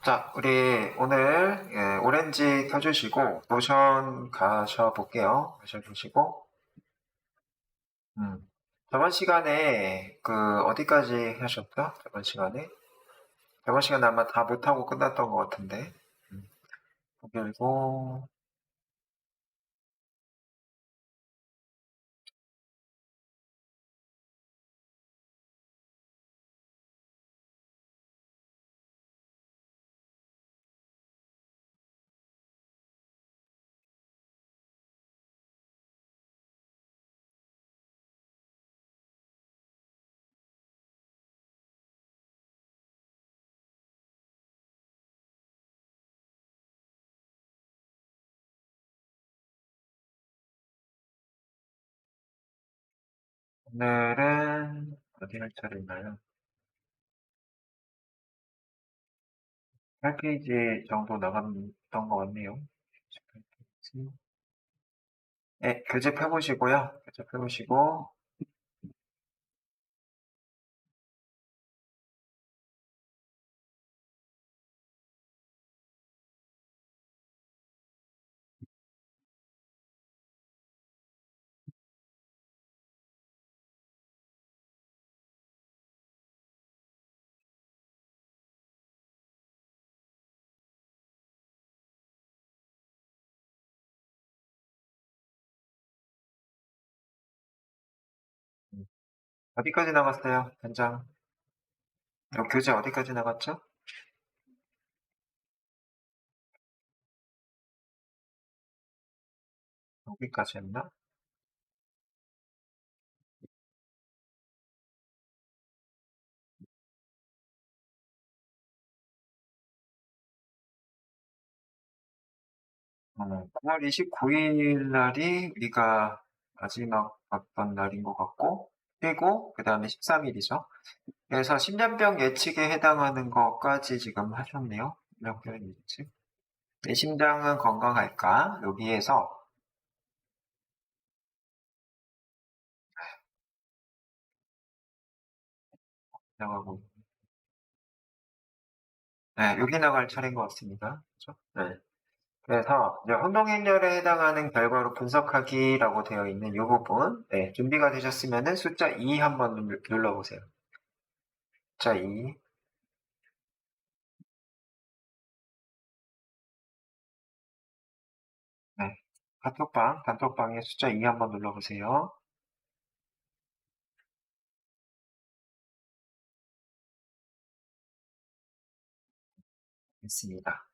자, 우리 오늘 오렌지 켜주시고 노션 가셔볼게요. 가셔보시고 저번 시간에 어디까지 하셨죠? 저번 시간에 아마 다 못하고 끝났던 것 같은데 그리고 오늘은 어디 할 차례인가요? 8페이지 정도 나갔던 것 같네요. 18페이지. 네, 교집해보시고요. 교집해보시고 어디까지 나갔어요? 단장. 교재 어디까지 나갔죠? 여기까지 했나? 어, 9월 29일 날이 우리가 마지막 봤던 날인 것 같고, 그리고 그 다음에 13일이죠. 그래서 심장병 예측에 해당하는 것까지 지금 하셨네요. 심장병 예측. 내 심장은 건강할까? 여기에서 나가고, 네, 여기 나갈 차례인 것 같습니다. 그렇죠? 네. 그래서 이제 혼동행렬에 해당하는 결과로 분석하기라고 되어 있는 이 부분, 네, 준비가 되셨으면은 숫자 2 한번 눌러보세요. 숫자 2. 네. 단톡방에 숫자 2 한번 눌러보세요. 있습니다.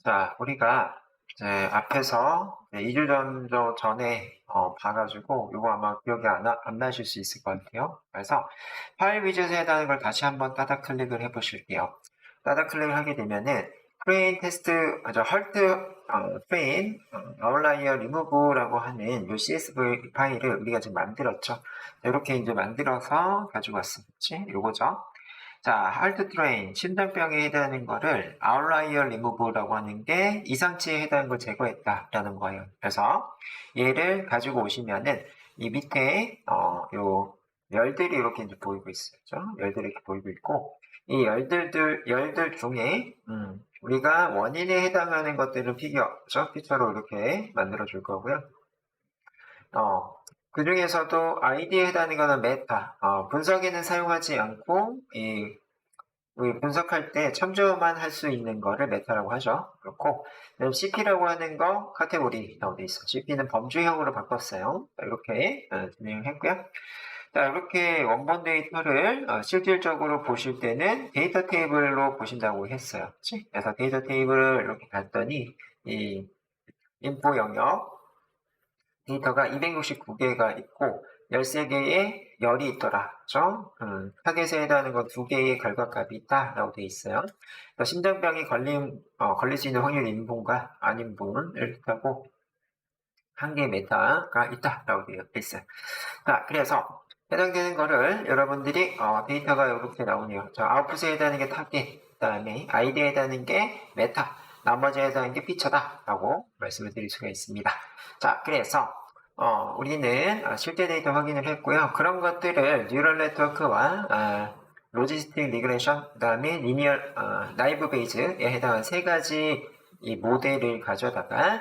자, 우리가 이제 앞에서 2주 전에 봐가지고 이거 아마 기억이 안 나실 수 있을 것 같아요. 그래서 파일 위젯에 해당하는 걸 다시 한번 따다 클릭을 해보실게요. 따다 클릭을 하게 되면은 프레임 테스트, 헐트 프레임 아웃라이어 리무브라고 하는 이 CSV 파일을 우리가 지금 만들었죠. 이렇게 이제 만들어서 가지고 왔었지. 요거죠. 자, 하트 트레인, 심장병에 해당하는 거를 아웃라이어 리무브라고 하는 게 이상치에 해당하는 걸 제거했다라는 거예요. 그래서 얘를 가지고 오시면은 이 밑에 요 열들이 이렇게 이제 보이고 있어요. 그죠? 열들이 이렇게 보이고 있고 이 열들 중에 우리가 원인에 해당하는 것들을 피처로 이렇게 만들어 줄 거고요. 그 중에서도 아이디에 해당하는 거는 메타, 분석에는 사용하지 않고 우리 분석할 때 참조만 할 수 있는 거를 메타라고 하죠. 그렇고 CP라고 하는 거 카테고리라고 돼 있어. CP는 범주형으로 바꿨어요. 이렇게 진행했고요. 자, 이렇게 원본 데이터를 실질적으로 보실 때는 데이터 테이블로 보신다고 했어요. 그치? 그래서 데이터 테이블을 이렇게 봤더니 이 인포 영역 데이터가 269개가 있고 13개의 열이 있더라. 그죠? 타겟에 해당하는 건 2개의 결과값이 있다라고 되어 있어요. 그러니까 심장병이 걸릴 수 있는 확률 인분과 아닌분을 뜻하고 한 개의 메타가 있다라고 되어 있어요. 자, 그래서 해당되는 거를 여러분들이 데이터가 이렇게 나오네요. 자, 아웃풋에 해당하는 게 타겟, 그 다음에 아이디에 해당하는 게 메타, 나머지에 해당하는 게 피처다라고 말씀을 드릴 수가 있습니다. 자, 그래서 우리는 실제 데이터 확인을 했고요. 그런 것들을 뉴럴 네트워크와 로지스틱 리그레션, 그 다음에 리니어 나이브 베이즈에 해당한 세 가지 이 모델을 가져다가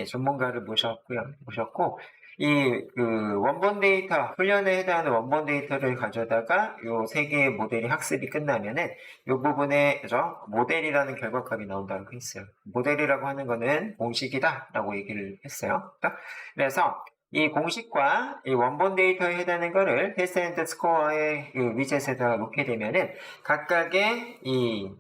전문가를 모셨고 그 원본 데이터 훈련에 해당하는 원본 데이터를 가져다가 요 세 개의 모델이 학습이 끝나면은 요 부분에 모델이라는 결과값이 나온다고 했어요. 모델이라고 하는 거는 공식이다라고 얘기를 했어요. 그래서 이 공식과 이 원본 데이터에 해당하는 거를 테스트 앤드 스코어의 위젯에다가 놓게 되면은 각각의 이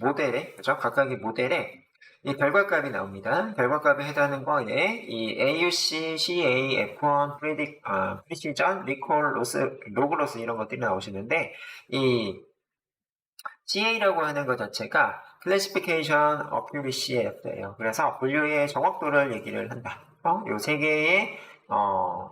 모델에 각각의 모델에 이 결과값이 나옵니다. 결과값에 해당하는 거에 이 AUC, CA, F1, 프리시전, 리콜, 로그 로스 이런 것들이 나오시는데 이 CA라고 하는 것 자체가 Classification Accuracy예요. 그래서 분류의 정확도를 얘기를 한다. 요 세 개의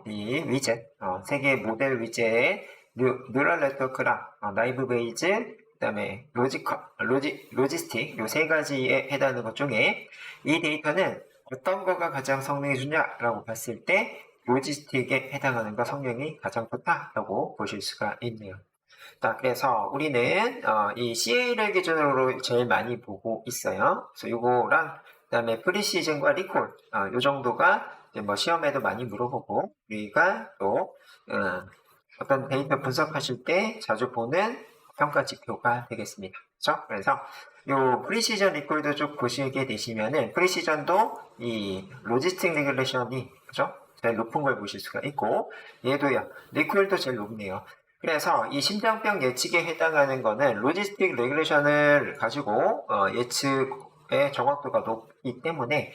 이 위젯, 세 개의 모델 위젯의 뉴럴 네트워크랑 나이브 베이즈, 그 다음에 로지스틱 요 세 가지에 해당하는 것 중에 이 데이터는 어떤 거가 가장 성능이 좋냐라고 봤을 때 로지스틱에 해당하는 거 성능이 가장 좋다라고 보실 수가 있네요. 자, 그래서 우리는 이 CA를 기준으로 제일 많이 보고 있어요. 그래서 요거랑 그다음에 프리시즌과 리콜 요 정도가 뭐 시험에도 많이 물어보고 우리가 또 어떤 데이터 분석하실 때 자주 보는 평가 지표가 되겠습니다. 그렇죠? 그래서 요 프리시전 리콜도 쭉 보시게 되시면은 프리시전도 이 로지스틱 레귤레이션이 그죠? 제일 높은 걸 보실 수가 있고 얘도요. 리콜도 제일 높네요. 그래서 이 심장병 예측에 해당하는 거는 로지스틱 레귤레이션을 가지고 예측의 정확도가 높기 때문에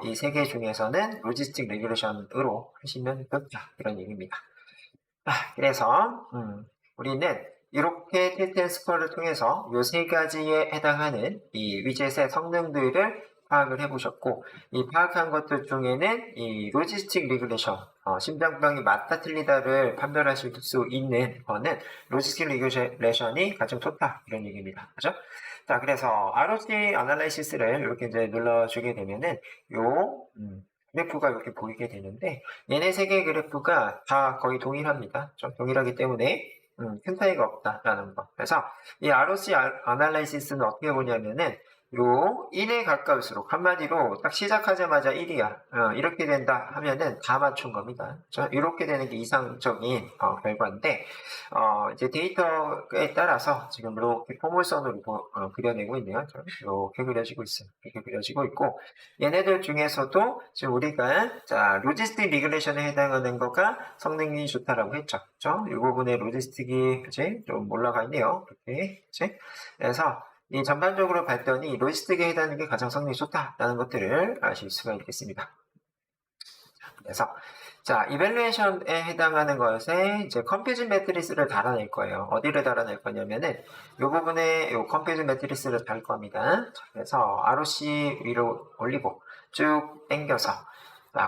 이 세 개 중에서는 로지스틱 레귤레이션으로 하시면 좋다 이런 얘기입니다. 그래서 우리는 이렇게 테스트 앤 스코어를 통해서 이 세 가지에 해당하는 이 위젯의 성능들을 파악을 해보셨고 이 파악한 것들 중에는 이 로지스틱 리그레이션 심장병이 맞다 틀리다를 판별하실 수 있는 거는 로지스틱 리그레이션이 가장 좋다 이런 얘기입니다. 그죠? 자, 그래서 ROC 아날라이시스를 이렇게 이제 눌러주게 되면은 요 그래프가 이렇게 보이게 되는데 얘네 세 개의 그래프가 다 거의 동일합니다. 좀 동일하기 때문에 큰 차이가 없다라는 거. 그래서 이 ROC 아날라이시스는 어떻게 보냐면은 요 1에 가까울수록 한마디로 딱 시작하자마자 1이야. 이렇게 된다 하면은 다 맞춘 겁니다. 이렇게 되는 게 이상적인 결과인데 이제 데이터에 따라서 지금 이렇게 포물선으로 그려내고 있네요. 이렇게 그려지고 있어요. 이렇게 그려지고 있고 얘네들 중에서도 지금 우리가 로지스틱 리그레이션에 해당하는 거가 성능이 좋다라고 했죠. 그렇죠? 이 부분에 로지스틱이 그치? 좀 올라가 있네요. 이렇게 그치? 그래서 이 전반적으로 봤더니 로지스틱에 해당하는 게 가장 성능이 좋다라는 것들을 아실 수가 있겠습니다. 그래서 이밸루에이션에 해당하는 것에 이제 컴퓨즈 매트리스를 달아낼 거예요. 어디를 달아낼 거냐면은 이 부분에 이 컴퓨즈 매트리스를 달 겁니다. 그래서 ROC 위로 올리고 쭉 당겨서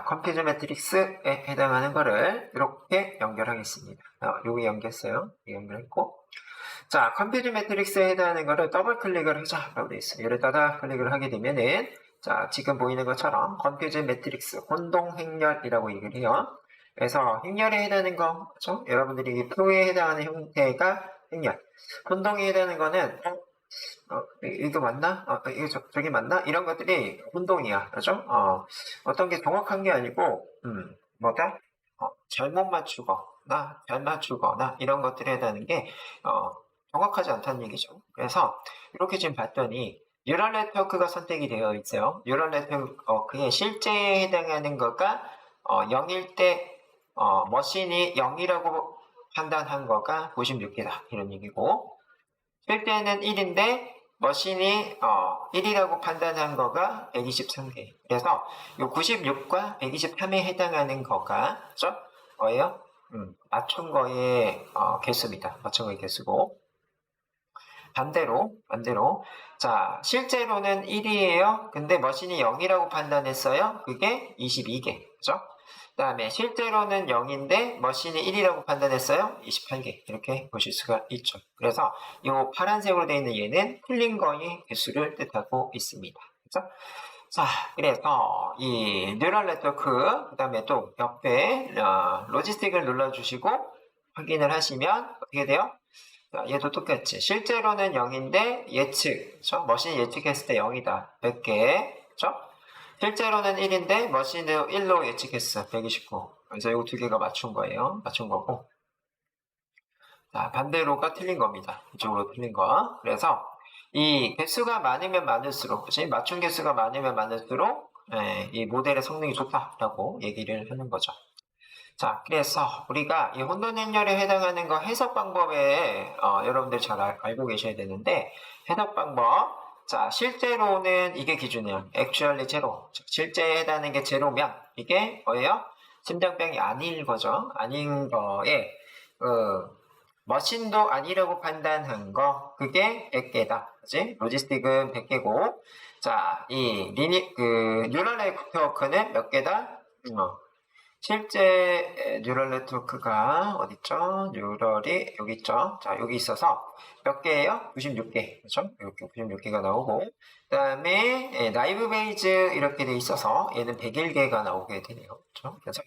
컴퓨즈 매트릭스에 해당하는 거를 이렇게 연결하겠습니다. 여기 연결했어요. 연결했고 컴퓨즈 매트릭스에 해당하는 거를 더블 클릭을 하자라고 되어 있어요. 얘를 따다 클릭을 하게 되면은 지금 보이는 것처럼 컴퓨즈 매트릭스 혼동 행렬이라고 얘기를 해요. 그래서 행렬에 해당하는 거, 그렇죠? 여러분들이 표에 해당하는 형태가 행렬. 혼동에 해당하는 거는 이거 맞나? 이거 저기 맞나? 이런 것들이 혼동이야, 그렇죠? 어떤 게 정확한 게 아니고 뭐다? 잘못 맞추거나 잘 맞추거나 이런 것들에 해당하는 게 정확하지 않다는 얘기죠. 그래서 이렇게 지금 봤더니 뉴럴 네트워크가 선택이 되어 있어요. 뉴럴 네트워크의 실제에 해당하는 거가 0일 때 머신이 0이라고 판단한 거가 96개다 이런 얘기고 실제는 1인데 머신이 1이라고 판단한 거가 123개. 그래서 이 96과 123에 해당하는 거가 뭐예요? 맞춘 거의 개수입니다. 맞춘 거의 개수고 반대로 실제로는 1이에요. 근데 머신이 0이라고 판단했어요. 그게 22개. 그죠? 그 다음에 실제로는 0인데 머신이 1이라고 판단했어요. 28개. 이렇게 보실 수가 있죠. 그래서 이 파란색으로 되어 있는 얘는 틀린 거의 개수를 뜻하고 있습니다. 그죠? 그래서 이 뉴럴 네트워크 그 다음에 또 옆에 로지스틱을 눌러주시고 확인을 하시면 어떻게 돼요? 자, 얘도 똑같지. 실제로는 0인데 예측, 그쵸? 머신이 예측했을 때 0이다. 100개, 그쵸? 실제로는 1인데 머신은 1로 예측했어. 129. 그래서 이거 두 개가 맞춘 거예요. 맞춘 거고. 자, 반대로가 틀린 겁니다. 이쪽으로 틀린 거. 그래서 이 개수가 많으면 많을수록, 그치? 맞춘 개수가 많으면 많을수록 이 모델의 성능이 좋다라고 얘기를 하는 거죠. 자, 그래서 우리가 이 혼돈 행렬에 해당하는 거 해석 방법에 여러분들 잘 알고 계셔야 되는데 해석 방법. 자, 실제로는 이게 기준이에요. actually 제로. 실제에 해당하는 게 제로면 이게 뭐예요? 심장병이 아닌 거죠. 아닌 거에 머신도 아니라고 판단한 거 그게 100개다. 그지? 로지스틱은 100개고 자, 이 뉴럴 네트워크는 몇 개다? 실제 뉴럴 네트워크가 어딨죠? 뉴럴이 여기 있죠? 자, 여기 있어서 몇 개예요? 96개. 그렇죠? 이렇게 96개가 나오고 그 다음에 라이브 베이즈 이렇게 돼 있어서 얘는 101개가 나오게 되네요. 그렇죠? 그래서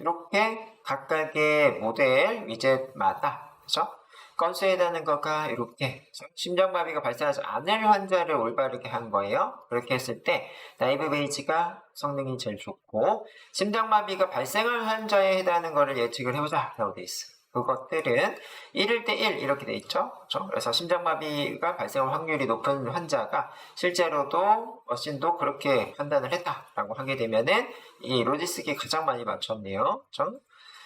이렇게 각각의 모델 위젯마다 그렇죠? 건수에 해당하는 거가 이렇게 심장마비가 발생하지 않을 환자를 올바르게 한 거예요. 그렇게 했을 때 라이브 베이지가 성능이 제일 좋고 심장마비가 발생할 환자에 해당하는 거를 예측을 해보자 라고 돼 있어요. 그것들은 1일 대 1 이렇게 돼 있죠. 그렇죠? 그래서 심장마비가 발생할 확률이 높은 환자가 실제로도 머신도 그렇게 판단을 했다라고 하게 되면은 이 로지스틱이 가장 많이 맞췄네요. 그렇죠?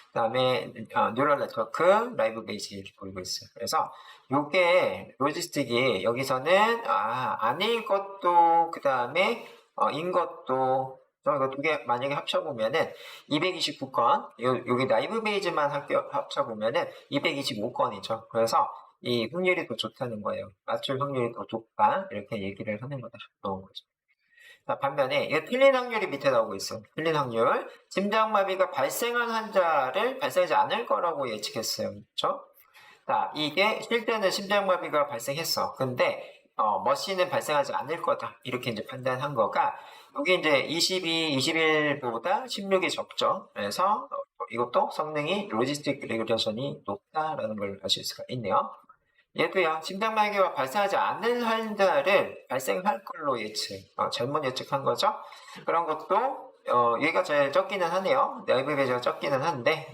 그 다음에 뉴럴 네트워크, 라이브 베이지 이렇게 보이고 있어요. 그래서 요게 로지스틱이 여기서는 아닐 것도 그 다음에 인 것도 이거 두 개 만약에 합쳐보면은 229건 여기 라이브 베이지만 합쳐보면은 225건이죠. 그래서 이 확률이 더 좋다는 거예요. 맞출 확률이 더 좋다 이렇게 얘기를 하는 거다. 거죠. 자, 반면에 이거 틀린 확률이 밑에 나오고 있어. 틀린 확률. 심장마비가 발생한 환자를 발생하지 않을 거라고 예측했어요. 그렇죠? 자, 이게 실제는 심장마비가 발생했어. 근데 머신은 발생하지 않을 거다. 이렇게 이제 판단한 거가 여기 이제 22, 21보다 16이 적죠. 그래서 이것도 성능이 로지스틱 레귤레이션이 높다라는 걸 아실 수가 있네요. 얘도요, 심장마비가 발생하지 않는 환자를 발생할 걸로 예측, 잘못 예측한 거죠. 그런 것도, 얘가 제일 적기는 하네요. 라이브 베이지가 적기는 한데,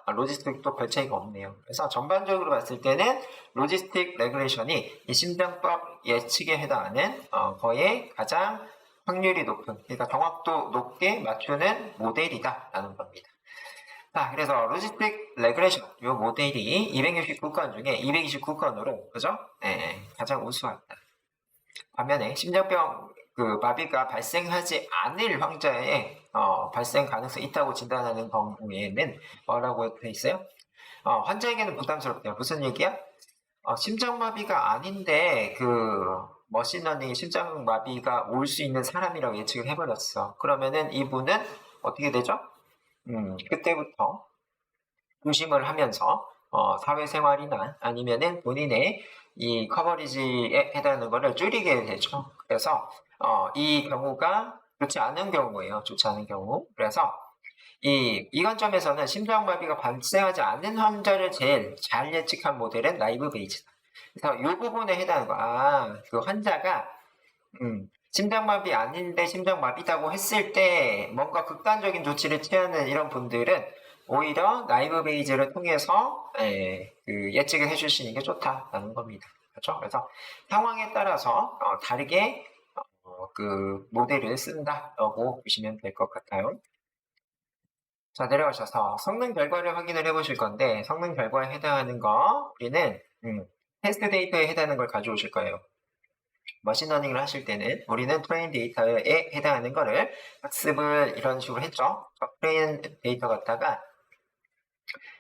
로지스틱도 별 차이가 없네요. 그래서 전반적으로 봤을 때는 로지스틱 레귤레이션이 이 심장법 예측에 해당하는, 거의 가장 확률이 높은, 그러니까 정확도 높게 맞추는 모델이다라는 겁니다. 자, 그래서 로지스틱 레그레션 이 모델이 269건 중에 229건으로 그죠? 가장 우수하다. 반면에 심장병 마비가 발생하지 않을 환자의 발생 가능성이 있다고 진단하는 경우에는 뭐라고 돼 있어요? 환자에게는 부담스럽대요. 무슨 얘기야? 심장마비가 아닌데 머신러닝 심장마비가 올 수 있는 사람이라고 예측을 해버렸어. 그러면은 이분은 어떻게 되죠? 그때부터 조심을 하면서 사회생활이나 아니면은 본인의 이 커버리지에 해당하는 거를 줄이게 되죠. 그래서 이 경우가 좋지 않은 경우예요. 좋지 않은 경우. 그래서 이 관점에서는 심장마비가 발생하지 않는 환자를 제일 잘 예측한 모델은 라이브 베이지다. 그래서 이 부분에 해당하는 거, 그 환자가 심장마비 아닌데 심장마비다고 했을 때 뭔가 극단적인 조치를 취하는 이런 분들은 오히려 라이브 베이지를 통해서 예측을 해주시는 게 좋다라는 겁니다. 그렇죠? 그래서 상황에 따라서 다르게 모델을 쓴다라고 보시면 될 것 같아요. 자, 내려가셔서 성능 결과를 확인을 해보실 건데 성능 결과에 해당하는 거 우리는 테스트 데이터에 해당하는 걸 가져오실 거예요. 머신러닝을 하실 때는 우리는 트레인 데이터에 해당하는 거를 학습을 이런 식으로 했죠. 트레인 데이터 갖다가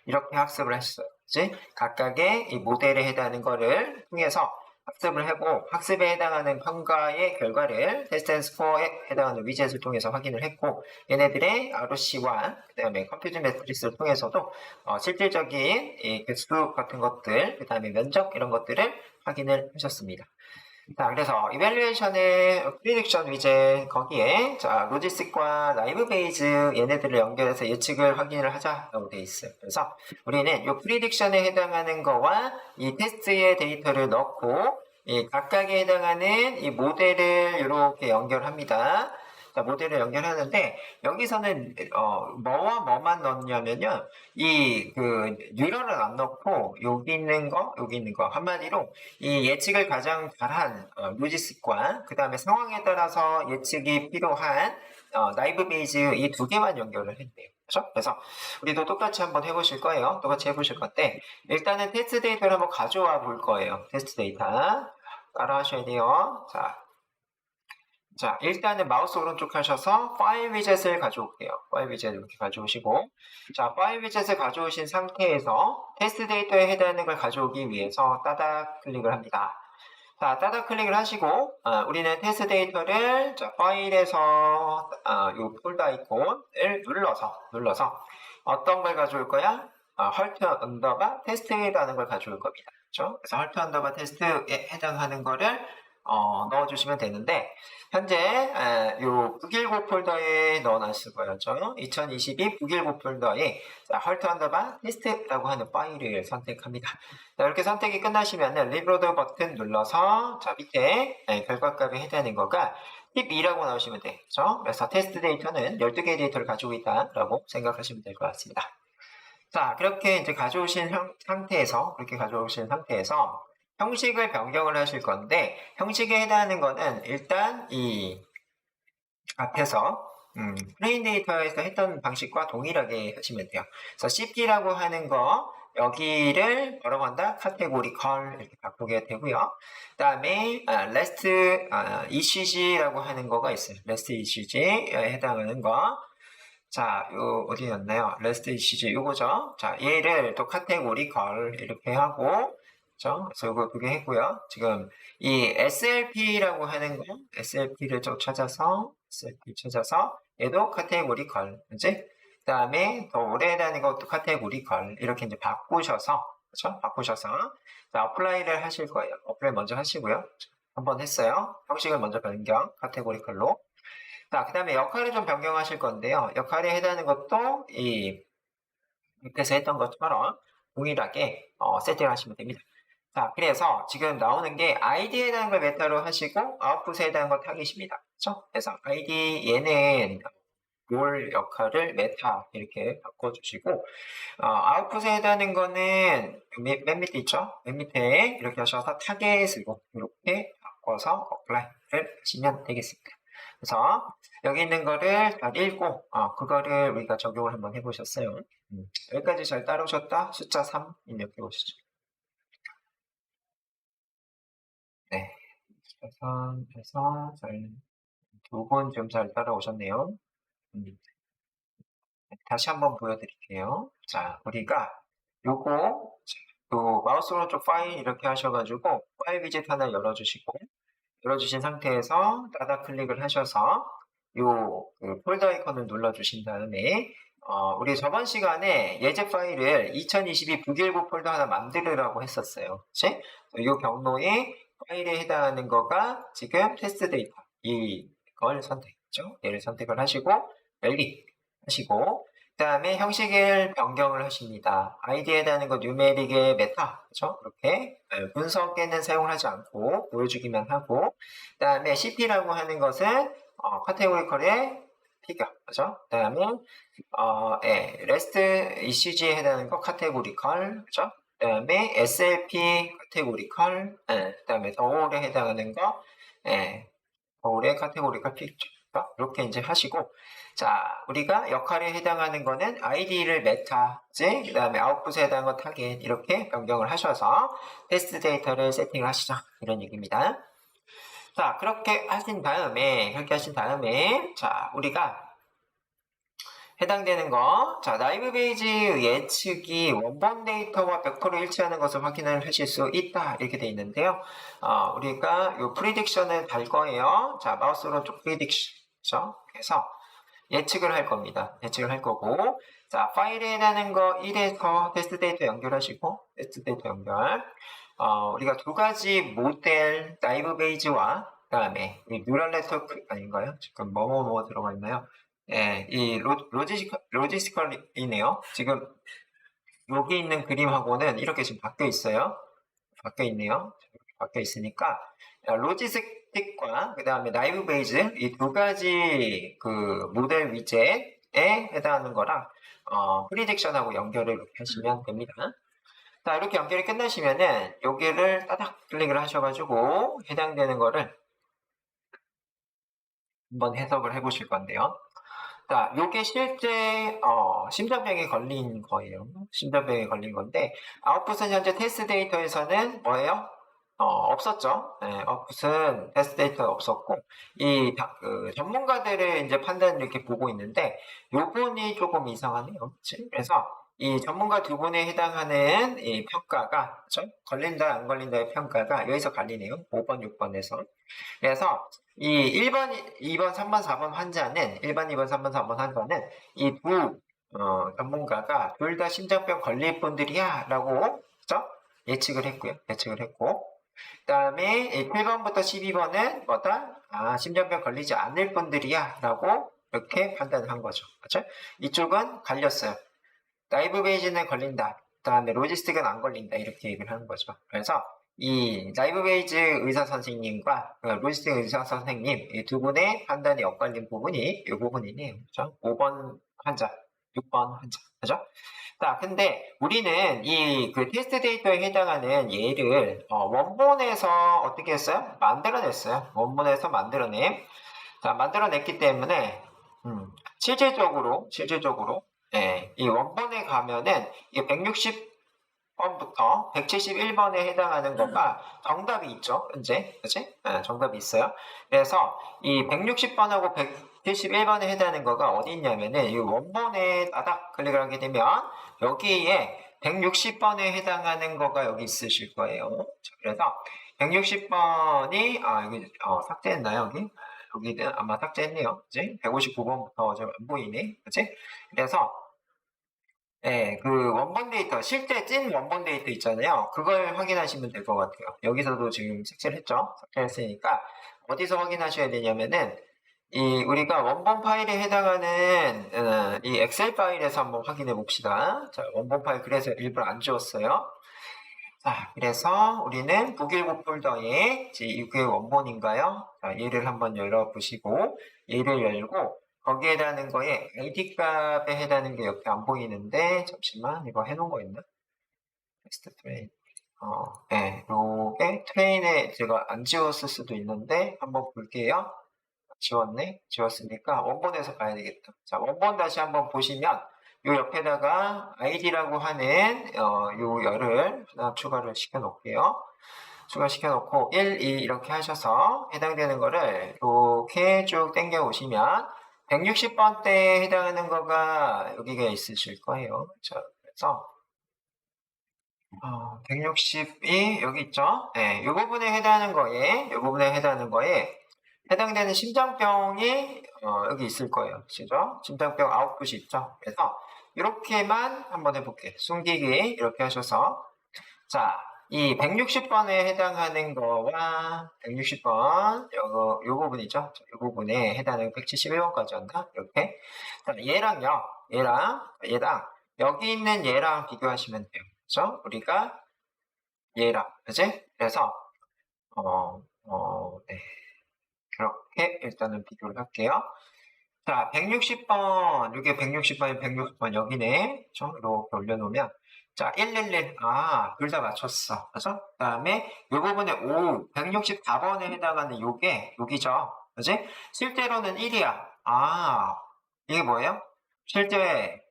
이렇게 학습을 했어요. 즉 각각의 이 모델에 해당하는 거를 통해서 학습을 하고 학습에 해당하는 평가의 결과를 테스트 앤 스코어에 해당하는 위젯을 통해서 확인을 했고 얘네들의 ROC와 그 다음에 컴퓨팅 매트리스를 통해서도 실질적인 이 개수 같은 것들 그 다음에 면적 이런 것들을 확인을 하셨습니다. 자, 그래서 이밸류에이션의 프리딕션 위젯 거기에 자, 로지스틱과 라이브 베이즈 얘네들을 연결해서 예측을 확인을 하자라고 돼 있어요. 그래서 우리는 이 프리딕션에 해당하는 거와 이 테스트의 데이터를 넣고 이 각각에 해당하는 이 모델을 이렇게 연결합니다. 자, 모델을 연결하는데 여기서는 뭐와 뭐만 넣냐면요. 이 그 뉴럴을 안 넣고 여기 있는 거 한마디로 이 예측을 가장 잘한 루지스과 그 다음에 상황에 따라서 예측이 필요한 나이브 베이즈 이 두 개만 연결을 했대요. 그렇죠? 그래서 우리도 똑같이 한번 해보실 거예요. 똑같이 해보실 건데 일단은 테스트 데이터를 한번 가져와 볼 거예요. 테스트 데이터 따라 하셔야 돼요. 자, 일단은 마우스 오른쪽 하셔서 파일 위젯을 가져올게요. 파일 위젯 이렇게 가져오시고 자, 파일 위젯을 가져오신 상태에서 테스트 데이터에 해당하는 걸 가져오기 위해서 따닥 클릭을 합니다. 자, 따닥 클릭을 하시고 우리는 테스트 데이터를 자, 파일에서 이 폴더 아이콘을 눌러서 어떤 걸 가져올 거야? 헐트 언더바 테스트라는 걸 가져올 겁니다. 그렇죠? 그래서 헐트 언더바 테스트에 해당하는 거를 넣어주시면 되는데 현재 요 919 폴더에 넣어놨을 거였죠. 2022 919 폴더에 헐트 언더바 테스트라고 하는 파일을 선택합니다. 자, 이렇게 선택이 끝나시면 리브로드 버튼 눌러서 자 밑에 결과값에 해당하는 거가 12라고 나오시면 돼요. 그렇죠? 그래서 테스트 데이터는 12개의 데이터를 가지고 있다라고 생각하시면 될 것 같습니다. 자, 그렇게 이제 가져오신 상태에서 형식을 변경을 하실 건데 형식에 해당하는 거는 일단 이 앞에서 플레인 데이터에서 했던 방식과 동일하게 하시면 돼요. 그래서 CP라고 하는 거 여기를 뭐라고 한다? 카테고리컬 이렇게 바꾸게 되고요. 그 다음에 REST ECG라고 하는 거가 있어요. REST ECG에 해당하는 거. 자, 요 어디였나요? REST ECG 요거죠. 자, 얘를 또 카테고리컬 이렇게 하고 그렇죠? 그래서 이거 두 개 했고요. 지금 이 SLP라고 하는 거, SLP를 좀 찾아서 얘도 카테고리컬, 이제 그다음에 더 오래되는 것도 카테고리컬 이렇게 이제 바꾸셔서 그렇죠? 자, 어플라이를 하실 거예요. 어플라이 먼저 하시고요. 한번 했어요. 형식을 먼저 변경, 카테고리컬로. 자, 그 다음에 역할을 좀 변경하실 건데요. 역할에 해당하는 것도 이 밑에서 했던 것처럼 동일하게 세팅을 하시면 됩니다. 자, 그래서 지금 나오는 게 아이디에 대한 걸 메타로 하시고 아웃풋에 대한 건 타깃입니다. 그렇죠? 그래서 아이디 얘는 롤 역할을 메타 이렇게 바꿔주시고 아웃풋에 해당하는 거는 맨 밑에 있죠? 맨 밑에 이렇게 하셔서 타겟으로 이렇게 바꿔서 어플라이를 하시면 되겠습니다. 그래서 여기 있는 거를 잘 읽고 그거를 우리가 적용을 한번 해보셨어요. 여기까지 잘 따라오셨다? 숫자 3 입력해 보시죠. 네. 그래서 두 분 좀 잘 따라오셨네요. 다시 한번 보여드릴게요. 자, 우리가 요거 또 마우스 오른쪽 파일 이렇게 하셔가지고 파일 위젯 하나 열어주신 상태에서 따다 클릭을 하셔서 그 폴더 아이콘을 눌러주신 다음에 우리 저번 시간에 예제 파일을 2022 북일부 폴더 하나 만들으라고 했었어요. 그치? 이 경로에 파일에 해당하는 거가 지금 테스트 데이터 이걸 선택했죠. 얘를 선택을 하시고 멜리 하시고 그 다음에 형식을 변경을 하십니다. 아이디에 해당하는 거 뉴메릭의 메타 그렇죠? 이렇게 분석에는 사용을 하지 않고 보여주기만 하고 그 다음에 CP라고 하는 것은 카테고리컬의 피겨 그죠? 그 다음에 REST ECG에 해당하는 거 카테고리컬 그죠? 그 다음에 SLP 카테고리컬 그 다음에 더올에 해당하는 거 더올의 카테고리컬 피겨 이렇게 이제 하시고 자 우리가 역할에 해당하는 거는 ID를 메타지 그 다음에 아웃풋에 해당하는 건 타겟 이렇게 변경을 하셔서 테스트 데이터를 세팅을 하시죠 이런 얘기입니다. 자 그렇게 하신 다음에 자 우리가 해당되는 거, 자, 나이브 베이즈 예측이 원본 데이터와 100% 일치하는 것을 확인을 하실 수 있다. 이렇게 되어 있는데요. 우리가 이 프리딕션을 달 거예요. 자, 마우스 오른쪽 프리딕션. 그래서 예측을 할 겁니다. 예측을 할 거고, 자, 파일에 해당하는 거 1에서 테스트 데이터 연결하시고, 테스트 데이터 연결. 우리가 두 가지 모델 나이브 베이지와 그다음에 이 뉴럴 네트워크 아닌가요? 지금 뭐뭐 들어가 있나요? 예, 이 로지스컬이네요. 지금 여기 있는 그림하고는 이렇게 지금 바뀌어 있어요. 바뀌어 있네요. 바뀌어 있으니까 로지스틱과 그 다음에 나이브 베이즈 이 두 가지 그 모델 위젯에 해당하는 거랑 프리딕션하고 연결을 이렇게 하시면 됩니다. 자, 이렇게 연결이 끝나시면은 여기를 따닥 클릭을 하셔가지고 해당되는 거를 한번 해석을 해보실 건데요. 자, 요게 실제 심장병에 걸린 거예요. 심장병에 걸린 건데 아웃풋은 현재 테스트 데이터에서는 뭐예요? 없었죠. 네, 아웃풋은 테스트 데이터가 없었고 그 전문가들의 이제 판단을 이렇게 보고 있는데 요분이 조금 이상하네요. 그치? 그래서 이 전문가 두 분에 해당하는 이 평가가 그렇죠? 걸린다 안 걸린다의 평가가 여기서 갈리네요. 5번, 6번에서. 그래서 이 1번, 2번, 3번, 4번 환자는 1번, 2번, 3번, 4번 환자는 이 두 전문가가 둘 다 심장병 걸릴 분들이야 라고 그렇죠? 예측을 했고요. 예측을 했고 그 다음에 1번부터 12번은 뭐다? 심장병 걸리지 않을 분들이야 라고 이렇게 판단을 한 거죠. 그렇죠? 이쪽은 갈렸어요. 나이브 베이지는 걸린다. 그 다음에 로지스틱은 안 걸린다. 이렇게 얘기를 하는 거죠. 그래서 이 나이브 베이지 의사 선생님과 로지스틱 의사 선생님 이 두 분의 판단이 엇갈린 부분이 이 부분이네요. 그렇죠? 5번 환자, 6번 환자. 그죠? 자, 근데 우리는 이 그 테스트 데이터에 해당하는 예를 원본에서 어떻게 했어요? 만들어냈어요. 원본에서 자, 만들어냈기 때문에 실질적으로 예, 이 원본에 가면은 이 160번부터 171번에 해당하는 거가 정답이 있죠. 현재 그치? 예, 정답이 있어요. 그래서 이 160번하고 171번에 해당하는 거가 어디 있냐면은 이 원본에 따닥 클릭을 하게 되면 여기에 160번에 해당하는 거가 여기 있으실 거예요. 자, 그래서 160번이 여기 삭제했나요 여기? 여기는 아마 삭제했네요. 그치? 159번부터 좀 안 보이네. 그치? 그래서 네, 그 원본 데이터, 실제 찐 원본 데이터 있잖아요. 그걸 확인하시면 될 것 같아요. 여기서도 지금 삭제를 했죠? 삭제했으니까 어디서 확인하셔야 되냐면은 우리가 원본 파일에 해당하는 이 엑셀 파일에서 한번 확인해 봅시다. 자, 원본 파일 그래서 일부러 안 지웠어요. 자, 그래서 우리는 북일고 폴더에 이게 원본인가요? 자, 얘를 한번 열어보시고 얘를 열고 거기에 해당하는 거에 id 값에 해당하는 게 옆에 안 보이는데 잠시만 이거 해놓은 거 있나? 테스트 트레인 네, 요게 트레인에 제가 안 지웠을 수도 있는데 한번 볼게요. 지웠네? 지웠으니까 원본에서 봐야 되겠다. 자, 원본 다시 한번 보시면 요 옆에다가 id라고 하는 요 열을 하나 추가를 시켜 놓을게요. 추가시켜 놓고 1, 2 이렇게 하셔서 해당되는 거를 이렇게 쭉 당겨 오시면 160번대에 해당하는 거가 여기가 있으실 거예요. 자, 그래서 160이 여기 있죠? 네, 이 부분에 해당하는 거에 해당되는 심장병이 여기 있을 거예요. 그죠? 심장병 아웃풋이 있죠? 그래서 이렇게만 한번 해볼게요. 숨기기 이렇게 하셔서 자, 이 160번에 해당하는 거와 160번 요 부분이죠? 이 부분에 해당하는 171번까지였나? 이렇게 자, 얘랑 여기 있는 얘랑 비교하시면 돼요. 그죠? 우리가 얘랑 그지? 그래서 네. 그렇게 일단은 비교를 할게요. 자, 160번, 이게 160번이 160번 여기네. 그렇죠? 이렇게 올려놓으면 자, 111, 둘 다 맞췄어. 그죠? 그 다음에 이 부분에 164번에 해당하는 요게 여기죠. 그지? 실제로는 1이야. 이게 뭐예요? 실제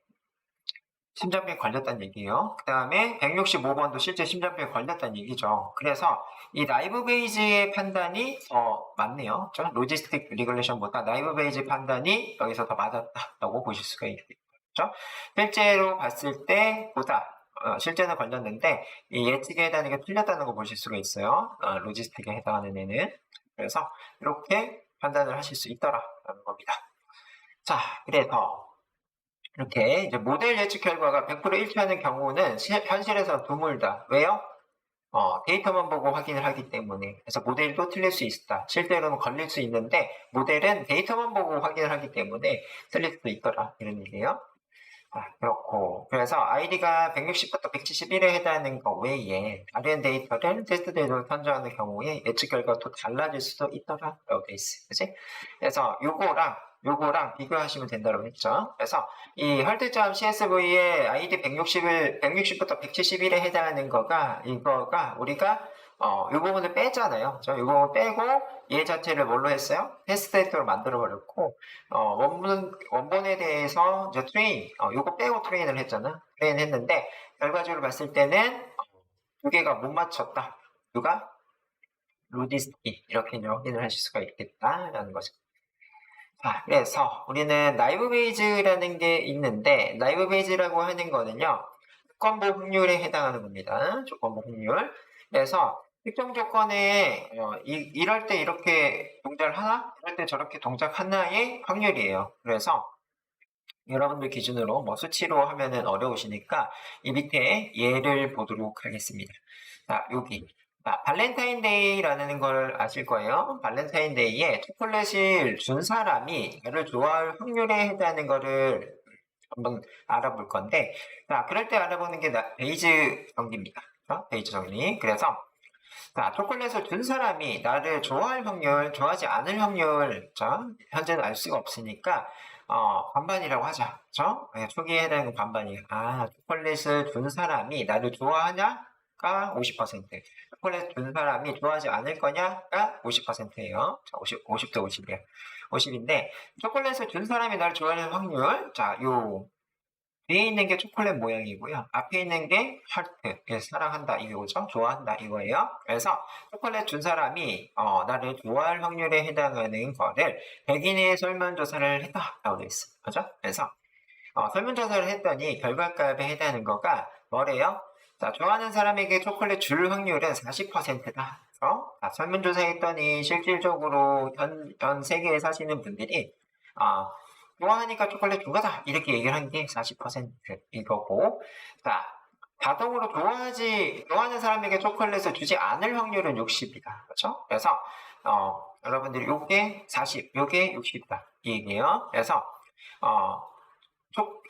심장병에 걸렸다는 얘기예요. 그 다음에 165번도 실제 심장병에 걸렸다는 얘기죠. 그래서 이 나이브 베이지의 판단이 더 맞네요. 그렇죠? 로지스틱 리글레이션보다 나이브 베이지 판단이 여기서 더 맞았다고 보실 수가 있겠죠. 실제로 봤을 때보다 실제는 걸렸는데 이 예측에 해당하는 게 틀렸다는 거 보실 수가 있어요. 로지스틱에 해당하는 애는. 그래서 이렇게 판단을 하실 수 있더라라는 겁니다. 자, 그래서 이렇게 이제 모델 예측 결과가 100% 일치하는 경우는 현실에서 드물다. 왜요? 데이터만 보고 확인을 하기 때문에. 그래서 모델도 틀릴 수 있다. 실제로는 걸릴 수 있는데 모델은 데이터만 보고 확인을 하기 때문에 틀릴 수도 있더라. 이런 얘기예요. 그렇고. 그래서 아이디가 160부터 171에 해당하는 거 외에 다른 데이터를 테스트 데이터를 선정하는 경우에 예측 결과가 또 달라질 수도 있더라. 라고 돼 있어. 그치? 그래서 요거랑 비교하시면 된다고 했죠. 그래서 이 헐트점 CSV의 아이디 160부터 171에 해당하는 이거가 우리가 이 부분을 뺐잖아요. 이 부분을 빼고 얘 자체를 뭘로 했어요? 테스트 데이터로 만들어 버렸고 원본에 대해서 이제 요거 빼고 트레인을 했잖아. 트레인 했는데 결과적으로 봤을 때는 두 개가 못 맞췄다. 누가? 루디스키 이렇게 확인을 하실 수가 있겠다라는 거죠. 자, 그래서 우리는 라이브 베이즈라는 게 있는데 라이브 베이즈라고 하는 거는요. 조건부 확률에 해당하는 겁니다. 조건부 확률. 그래서 특정 조건에 이럴 때 이렇게 동작을 하나, 이럴 때 저렇게 동작 하나의 확률이에요. 그래서 여러분들 기준으로 뭐 수치로 하면은 어려우시니까 이 밑에 예를 보도록 하겠습니다. 자, 여기. 발렌타인데이라는 걸 아실 거예요. 발렌타인데이에 초콜릿을 준 사람이 나를 좋아할 확률에 해당하는 거를 한번 알아볼 건데, 자, 그럴 때 알아보는 게 베이즈 정리입니다. 베이즈 정리. 그래서, 자, 초콜릿을 준 사람이 나를 좋아할 확률, 좋아하지 않을 확률, 현재는 알 수가 없으니까, 반반이라고 하자. 네, 초기에 해당하는 반반이에요. 초콜릿을 준 사람이 나를 좋아하냐가 50%. 초콜릿 준 사람이 좋아하지 않을 거냐가 50%예요. 자, 50대 50이에요. 50인데, 초콜릿을 준 사람이 나를 좋아하는 확률, 자, 뒤에 있는 게 초콜릿 모양이고요. 앞에 있는 게 하트. 그래서 사랑한다 이거죠. 좋아한다 이거예요. 그래서 초콜릿 준 사람이 나를 좋아할 확률에 해당하는 거를 백인의 설문조사를 했다라고 되어 있어. 그죠? 그래서 설문조사를 했더니 결과값에 해당하는 거가 뭐래요? 자, 좋아하는 사람에게 초콜릿 줄 확률은 40%다. 설문조사 했더니 실질적으로 전 세계에 사시는 분들이 좋아하니까 초콜릿 준 거다. 이렇게 얘기를 한 게 40% 이거고. 자, 자동으로 좋아하는 사람에게 초콜릿을 주지 않을 확률은 60이다. 그렇죠? 그래서, 여러분들이 요게 40, 요게 60이다. 이 얘기예요. 그래서,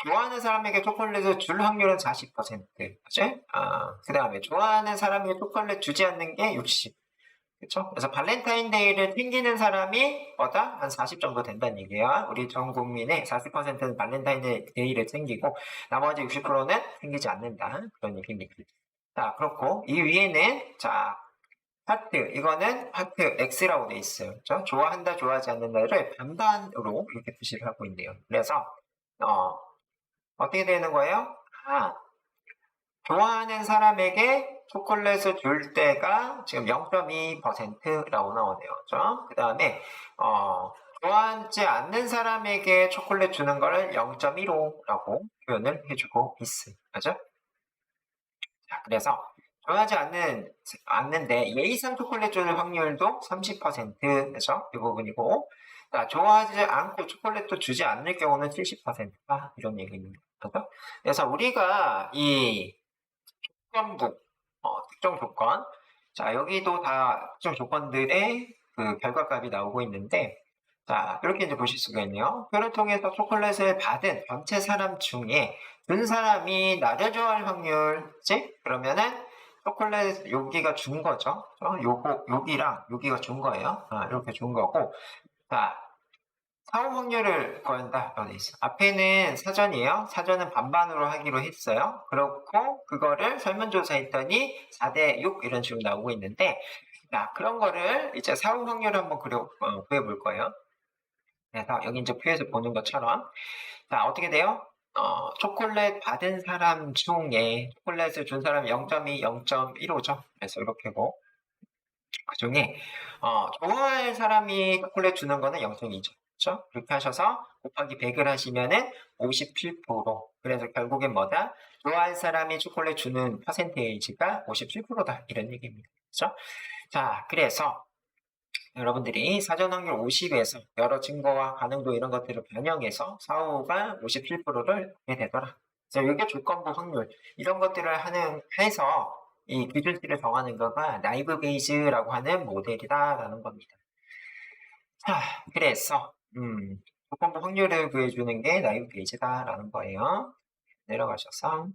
좋아하는 사람에게 초콜릿을 줄 확률은 40%. 그치? 그 다음에 좋아하는 사람에게 초콜릿 주지 않는 게 60. 그쵸? 그래서 발렌타인데이를 챙기는 사람이 한 40 정도 된다는 얘기야. 우리 전 국민의 40%는 발렌타인데이를 챙기고 나머지 60%는 챙기지 않는다. 그런 얘기입니다. 자, 그렇고 이 위에는 하트, 이거는 하트 X라고 돼 있어요. 그렇죠? 좋아한다, 좋아하지 않는다를 반반으로 이렇게 표시를 하고 있네요. 그래서 어떻게 되는 거예요? 좋아하는 사람에게 초콜릿을 줄 때가 지금 0.2%라고 나오네요. 그렇죠? 그 다음에 좋아하지 않는 사람에게 초콜릿 주는 거를 0.15라고 표현을 해주고 있어요. 그죠? 자, 그래서 좋아하지 않는데 예의상 초콜릿 주는 확률도 30%죠. 이 부분이고, 자, 좋아하지 않고 초콜릿도 주지 않을 경우는 70%다. 이런 얘기입니다. 그죠? 그래서 우리가 이 조건부, 특정 조건. 자, 여기도 다 특정 조건들의 그 결과값이 나오고 있는데, 자, 이렇게 이제 보실 수가 있네요. 표를 통해서 초콜릿을 받은 전체 사람 중에 준 사람이 나를 좋아할 확률이지? 그러면은 초콜릿 여기가 준 거죠. 여기랑 여기가 준 거예요. 이렇게 준 거고. 자, 사후 확률을 구한다. 라고 돼 있어. 앞에는 사전이에요. 사전은 반반으로 하기로 했어요. 그렇고, 그거를 설문조사 했더니 4대6 이런 식으로 나오고 있는데, 자, 그런 거를 이제 사후 확률을 한번 구해볼 거예요. 그래서 여기 이제 표에서 보는 것처럼. 자, 어떻게 돼요? 초콜릿 받은 사람 중에 초콜릿을 준 사람이 0.2, 0.15죠. 그래서 이렇게고. 그 중에, 좋아할 사람이 초콜릿 주는 거는 0.2죠. 그렇죠? 그렇게 하셔서 곱하기 100을 하시면은 57%. 그래서 결국엔 뭐다? 좋아할 사람이 초콜릿 주는 퍼센테이지가 57%다. 이런 얘기입니다. 그렇죠? 자, 그래서 여러분들이 사전 확률 50에서 여러 증거와 반응도 이런 것들을 반영해서 사후가 57%를 하게 되더라. 그래서 이게 조건부 확률 이런 것들을 해서 이 기준치를 정하는 거가 나이브 베이즈라고 하는 모델이다라는 겁니다. 자, 그래서 조건부 확률을 구해주는 게 나이브 베이즈다라는 거예요. 내려가셔서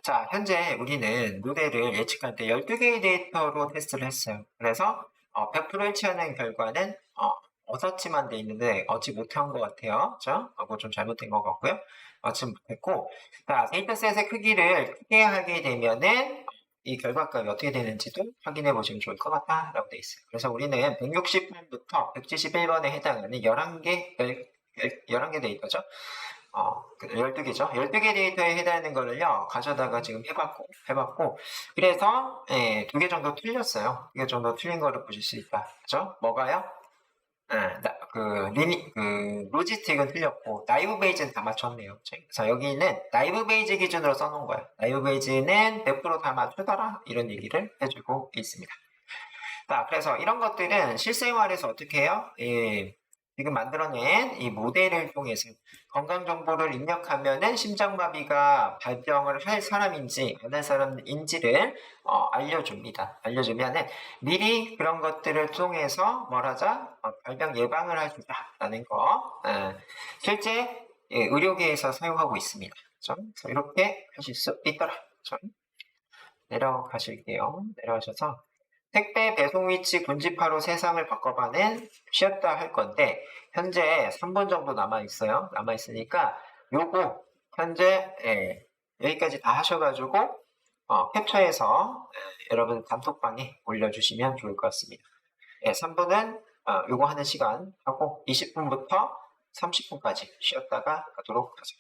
자, 현재 우리는 모델을 예측할 때 12개의 데이터로 테스트를 했어요. 그래서 100% 일치하는 결과는 얻었지만 돼 있는데 얻지 못한 것 같아요. 그죠? 그거 좀 잘못된 것 같고요. 얻지 못했고, 자, 데이터셋의 크기를 크게 하게 되면은 이 결과값이 어떻게 되는지도 확인해 보시면 좋을 것 같다라고 돼 있어요. 그래서 우리는 160번부터 171번에 해당하는 11개 데이터죠. 12개죠. 12개 데이터에 해당하는 거를요, 가져다가 지금 해봤고, 그래서, 2개 정도 틀렸어요. 2개 정도 틀린 거를 보실 수 있다. 그죠? 뭐가요? 로지스틱은 틀렸고, 나이브 베이즈는 다 맞췄네요. 자, 여기는 나이브 베이즈 기준으로 써놓은 거예요. 나이브 베이즈는 100%다 맞추더라. 이런 얘기를 해주고 있습니다. 자, 그래서 이런 것들은 실생활에서 어떻게 해요? 지금 만들어낸 이 모델을 통해서 건강 정보를 입력하면은 심장마비가 발병을 할 사람인지 안 할 사람인지를 알려줍니다. 알려주면은 미리 그런 것들을 통해서 뭘하자? 발병 예방을 해주자라는 거. 실제 의료계에서 사용하고 있습니다. 그래서 이렇게 하실 수 있더라. 내려가실게요. 내려가셔서 택배 배송 위치 군집하로 세상을 바꿔봐는 쉬었다 할 건데 현재 3분 정도 남아있어요. 남아있으니까 요거 현재 여기까지 다 하셔가지고 캡처해서 여러분 단톡방에 올려주시면 좋을 것 같습니다. 3분은 요거 하는 시간 하고 20분부터 30분까지 쉬었다가 가도록 하죠.